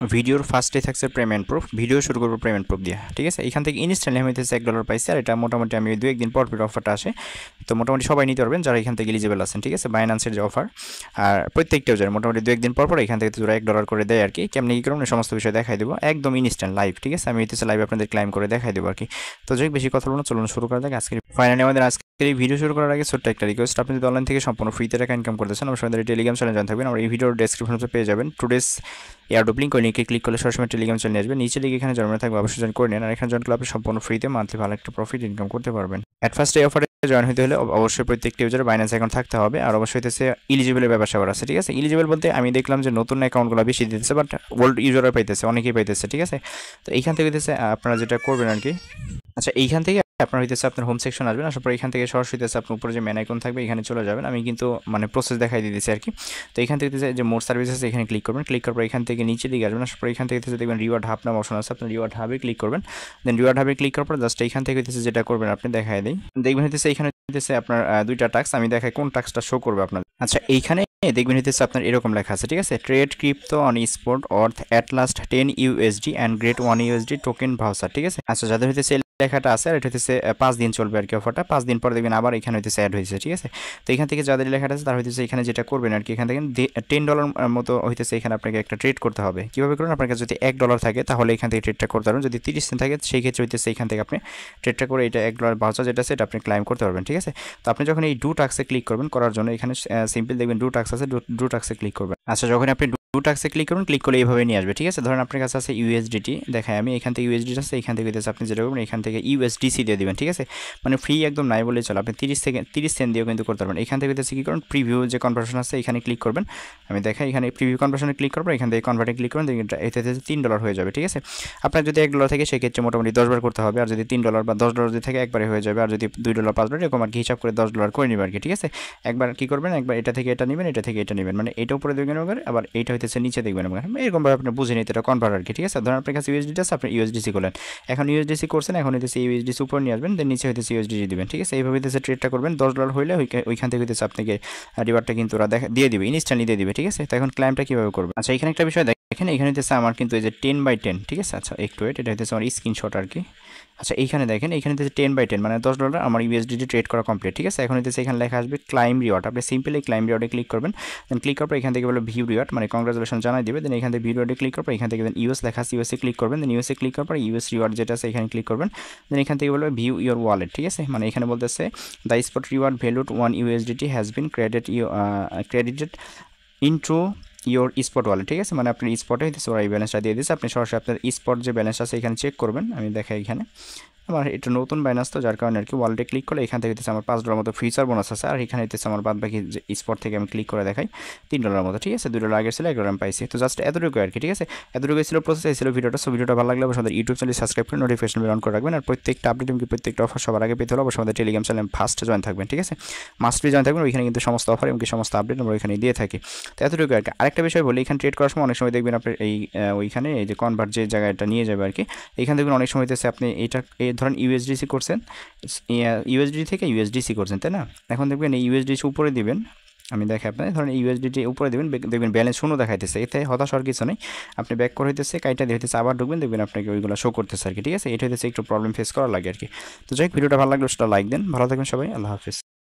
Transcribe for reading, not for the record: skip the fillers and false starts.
ভিডিওর ফার্স্টে থাকছে পেমেন্ট প্রুফ, ভিডিও শুরু করবো পেমেন্ট প্রুফ দিয়ে, ঠিক আছে। এখান থেকে ইনস্ট্যান্টলি আমি হইতেছে $1 পাইছি, আর এটা মোটামুটি আমি 2-1 দিন পর অফারটা আসে, তো মোটামুটি সবাই নিতে পারবেন যারা এখান থেকে এলিজিবল আছেন, ঠিক আছে। বাইন্যান্সের যে অফার, আর প্রত্যেকটা ইউজার মোটামুটি 2-1 দিন পর এখান থেকে তোরা $1 করে দেয় আর কি। কেমনি কী করবেন সমস্ত বিষয় দেখাই দেবো, একদম ইনস্ট্যান্ট লাইভ, ঠিক আছে। আমি হইতেছে লাইভ আপনাদের ক্লাইম করে দেখাই দেবো আর কি। তো যাই বেশি কথা বলবো না, চলুন শুরু করা যাক আজকের। ফাইনালি আমাদের আজকের এই ভিডিও শুরু করার আগে ছোট্ট একটা রিকোয়েস্ট, আপনি যদি অনলাইন থেকে সম্পূর্ণ ফ্রিতে টাকা ইনকাম করতেছেন, অবশ্যই আমাদের টেলিগ্রাম চ্যানেল জয়েন থাকবেন। আমরা এই ভিডিওর ডেসক্রিপশনে পেয়ে যাবেন টুডেস এয়ারড্রপ লিঙ্ক, ওই লিঙ্কে ক্লিক করলে সবসময় টেলিগ্রাম চ্যানেল আসবে, নিচে লিঙ্ক এখানে জয়েন থাকবে, অবশ্যই জয়েন করে নেন। আর এখানে জয়েন করলে আপনি সম্পূর্ণ ফ্রিতে মান্থলি ভালো একটা প্রফিট ইনকাম করতে পারবেন। অ্যাট ফার্স্ট এই অফারে জয়েন হতে হলে অবশ্যই প্রত্যেকটি ইউজার বাইন্যান্স অ্যাকাউন্ট থাকতে হবে, আর অবশ্যই হইতেছে ইলিজিবলের ব্যাপার আছে, ঠিক আছে। ইলিজিবল বলতে আমি দেখলাম যে নতুন অ্যাকাউন্টগুলো বেশি দিতেছে, বাট ওল্ড ইউজাররা পাইতেছে, অনেকেই পাইতেছে, ঠিক আছে। তো এইখান থেকে হইতেছে আপনারা যেটা করবেন আর কি, আচ্ছা এইখান থেকে আপনার হইতেছে আপনার হোম সেকশন আসবেন, আসার পর এখান থেকে সরাসরি হইতেছে আপনার উপরে যে মেন আইকন থাকবে এখানে চলে যাবেন। আমি কিন্তু মানে প্রসেস দেখাই দিতেছি আর কি। তো এখান থেকে যে মোর সার্ভিস আছে এখানে ক্লিক করবেন, ক্লিক করার পর এখান থেকে নিচে দিকে আসবেন, আসার পর এখান থেকে দেখবেন রিওয়ার্ড হাব নাম অপশন আছে, আপনার রিওয়ার্ড হাবে ক্লিক করবেন। দেন রিওয়ার্ড হাবে ক্লিক করার পর জাস্ট এখান থেকে হইতেছে যেটা করবেন আপনি দেখাই দেই, দেখবেন হইতেছে এখানে হইতেছে আপনার দুইটা টাস্ক, আমি দেখাই কোন টাস্কটা শো করবে আপনার। আচ্ছা এইখানে দেখবেন হইতেছে আপনার এরকম লেখা আছে, ঠিক আছে, ট্রেড ক্রিপ্টো অন স্পট অর্থ at last 10 USD and great 1 USD token voucher, ঠিক আছে। আচ্ছা যাদের হইতেছে লেখাটা আছে, আর এটা হচ্ছে 5 দিন চলবে আর কি অফারটা, 5 দিন পর দেখবেন আবার এখানে হইতেছে অ্যাড হয়েছে, ঠিক আছে। তো এখান থেকে যাদের লেখাটা আছে তারা হইতেছে এখানে যেটা করবেন আর কি, এখান থেকে $10 মতো হইতেছে এখানে আপনাকে একটা ট্রেড করতে হবে। কীভাবে করুন, আপনার কাছে যদি $1 থাকে তাহলে এখান থেকে ট্রেডটা করতে পারবেন, যদি 30 সেন্ট থাকে সেই ক্ষেত্রে হইতেছে এখান থেকে আপনি ট্রেডটা করে এটা $1 ভাউচার যেটা আছে এটা আপনি ক্লাইম করতে পারবেন, ঠিক আছে। তো আপনি যখন এই ডু টাস্কে ক্লিক করবেন করার জন্য এখানে সিম্পল দেখবেন ডু টাস্ক আছে, ডু টাস্কে ক্লিক করবেন। আচ্ছা যখন আপনি ডু টাস্কে ক্লিক করুন, ক্লিক করলে এইভাবে নিয়ে আসবে, ঠিক আছে। ধরেন আপনার কাছে আছে USDT, দেখায় আমি এখান থেকে USDT আছে, এখান থেকে হইতেছে আপনি যেটা করবেন এখান থেকে USDC দিয়ে দিবেন, ঠিক আছে। মানে ফ্রি একদম নাই বলে চলো, আপনি 30 সেন্ট দিয়েও কিন্তু করতে পারবেন। এখান থেকে হইতেছে কী করুন, প্রিভিউ যে কনভার্সন আছে এখানে ক্লিক করবেন, আমি দেখাই এখানে প্রিভিউ কনভার্সনে ক্লিক করবেন, এখান থেকে কনভার্টে ক্লিক করবেন, এতে $3 হয়ে যাবে, ঠিক আছে। আপনার যদি $1 থাকে সেক্ষেত্রে মোটামুটি 10 বার করতে হবে, আর যদি $3 বা $10 যদি থাকে একবারে হয়ে যাবে, আর যদি $2 $5 এরকম আর কি হিসাব করে $10 করে নেবেন আর কি, ঠিক আছে। একবার কী করবেন, একবার এটা থেকে এটা নেবেন, এটা থেকে এটা নেবেন, মানে এটা উপরে দেখবেন আবার এইটা হইতেছে নিচে দেখবেন, এরকমভাবে আপনি বুঝে নিতে এটা কনভার্ট আর কি, ঠিক আছে। ধরেন আপনার কাছে USDT আছে, আপনি USDC করলেন, এখন USDC করছেন, এখন হইতেছে USDC উপর নিয়ে আসবেন, দেন নিচে হইতেছে USDC দিবেন, ঠিক আছে। এইভাবে হইতেছে ট্রেডটা করবেন, $10 হইলে ওইখান থেকে হইতেছে আপনাকে রিওয়ার্ডটা কিন্তু ওরা দিয়ে দিবে, ইনস্ট্যান্টলি দিয়ে দিবে, ঠিক আছে। তো এখন ক্লাইমটা কীভাবে করবে, আচ্ছা এখানে একটা বিষয় দেখেন, এখানে হইতেছে আমার কিন্তু এই যে 10/10, ঠিক আছে। আচ্ছা একটু এটা হইতেছে আমার স্ক্রিনশট আর কি। আচ্ছা এইখানে দেখেন, এখানে হচ্ছে 10/10 মানে $10 আমার USDT ট্রেড করা কমপ্লিট, ঠিক আছে। এখন হচ্ছে এখানে লেখা আসবে ক্লাইম রিওয়ার্ড, আপনি সিম্পলি ক্লাইম রিওয়ার্ডে ক্লিক করবেন, দেন ক্লিক করার পর এখান থেকে বলে ভিউ রিওয়ার্ড মানে কংগ্রাচুলেশন জানাই দিবে, দেন এখান থেকে ভিউ রিওয়ার্ডে ক্লিক করার পর এখান থেকে দেন ইউএস লেখা আছে ইউএসএ ক্লিক করবেন, দেন ইউএসএ ক্লিক করার পর ইউএস রিওয়ার্ড যেটা আছে এখানে ক্লিক করবেন, দেন এখান থেকে বলবে ভিউ ইউর ওয়ালেট, ঠিক আছে। মানে এখানে বলতেছে the spot reward valued 1 USDT has been credited into your spot wallet, ঠিক আছে। মানে আপনি স্পটে হইতেছে ওরা এই ব্যালেন্সটা দিয়ে দিচ্ছে, আপনি সরাসরি আপনার স্পট যে ব্যালেন্স আছে এখানে চেক করবেন, আমি দেখাই এখানে আমার এটা নতুন বাইন্যান্স তো যার কারণে আর কি ওয়ালেটে ক্লিক করলে এখান থেকে হচ্ছে আমার $5 মতো ফিচার বোনাস আছে, আর এখানে হচ্ছে আমার বাদ বাকি যে স্পট থেকে আমি ক্লিক করে দেখাই $3 মতো, ঠিক আছে। $2 আগে ছিল $1 আমি পাইছি, তো জাস্ট এতটুকু আর কি, ঠিক আছে। এতটুকু ছিল প্রসেস, এই ছিল ভিডিওটা। সো ভিডিওটা ভালো লাগলে অবশ্যই আমাদের ইউটিউব চ্যানেল সাবস্ক্রাইব করে নোটিফিকেশন বেল অন করে রাখবেন, আর প্রত্যেকটা আপডেট এবং প্রত্যেকটা অফার সবার আগে পেতে হলে অবশ্যই আমাদের টেলিগ্রাম চ্যানেল ফার্স্ট জয়েন থাকবেন, ঠিক আছে। মাস্টলি জয়েন থাকবেন, ওইখানে কিন্তু সমস্ত অফার এবং সমস্ত আপডেট আমরা ওইখানে দিয়ে থাকি। তো এতটুকু আর কি। আরেকটা বিষয় বলি, এখানে ট্রেড করার সময় অনেক সময় দেখবেন আপনি ওইখানে এই যে কনভার্ট যে জায়গাটা নিয়ে যাবে আর কি, এখানে দেখবেন অনেক সময় হইতেছে আপনি এটা এই ধরেন USDC করছেন, USDT থেকে USDC করছেন, তাই না। এখন দেখবেন এই USDC উপরে দিবেন, আমি দেখাই আপনার ধরেন USDT উপরে দেবেন, দেখবেন ব্যালেন্স শূন্য দেখাইতেছে, এতে হতাশ হওয়ার কিছু নেই। আপনি ব্যাক করে হইতেছে কাইটা দিয়ে হইতেছে আবার ঢুকবেন, দেখবেন আপনাকে ওইগুলো শো করতেছে আর কি, ঠিক আছে। এটা হইতেছে একটু প্রবলেম ফেস করা লাগে আর কি। তো যাই হোক ভিডিওটা ভালো লাগলে সেটা লাইক দেন, ভালো থাকবেন সবাই, আল্লাহ হাফিজ।